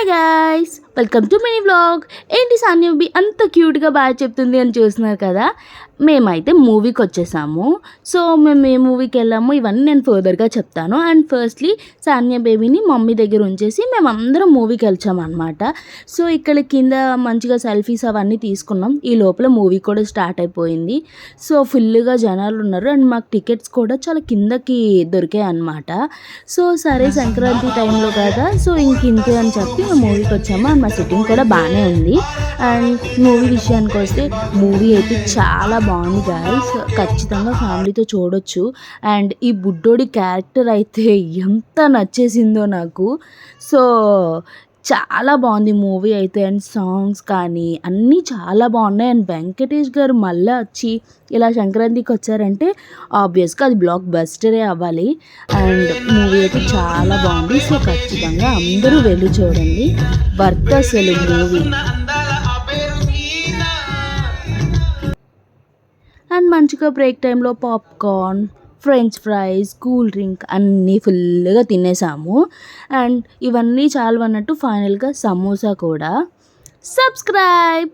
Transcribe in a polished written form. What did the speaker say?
Hi guys, welcome to mini vlog. ఏంటి సాన్యబి అంత క్యూట్గా బాగా చెప్తుంది అని చూస్తున్నారు కదా. మేమైతే మూవీకి వచ్చేసాము. సో మేము ఏ మూవీకి వెళ్ళాము ఇవన్నీ నేను ఫర్దర్గా చెప్తాను. అండ్ ఫస్ట్లీ సాన్య బేబీని మమ్మీ దగ్గర ఉంచేసి మేమందరం మూవీకి వెళ్చామన్నమాట. సో ఇక్కడ కింద మంచిగా సెల్ఫీస్ అవన్నీ తీసుకున్నాం. ఈ లోపల మూవీ కూడా స్టార్ట్ అయిపోయింది. సో ఫుల్గా జనాలు ఉన్నారు అండ్ మాకు టికెట్స్ కూడా చాలా కిందకి దొరికాయి అన్నమాట. సో సరే సంక్రాంతి టైంలో కదా, సో ఇంతే అని చెప్పి మేము మూవీకి వచ్చాము. అండ్ మా సిట్టింగ్ కూడా బాగానే ఉంది. అండ్ మూవీ విషయానికి వస్తే మూవీ అయితే చాలా బాగుంది గాయ్స్, ఖచ్చితంగా ఫ్యామిలీతో చూడొచ్చు. అండ్ ఈ బుడ్డోడి క్యారెక్టర్ అయితే ఎంత నచ్చేసిందో నాకు. సో చాలా బాగుంది మూవీ అయితే. అండ్ సాంగ్స్ కానీ అన్నీ చాలా బాగున్నాయి. అండ్ వెంకటేష్ గారు మళ్ళీ వచ్చి ఇలా సంక్రాంతికి వచ్చారంటే ఆబ్వియస్గా అది బ్లాక్ బస్టరే అవ్వాలి. అండ్ మూవీ అయితే చాలా బాగుంది. సో ఖచ్చితంగా అందరూ వెళ్ళి చూడండి, వర్త్ అసలు మూవీ. అండ్ మంచిగా బ్రేక్ టైంలో popcorn, French fries, cool drink అన్నీ ఫుల్గా తినేసాము. అండ్ ఇవన్నీ చాలు అన్నట్టు ఫైనల్గా సమోసా కూడా. సబ్స్క్రైబ్.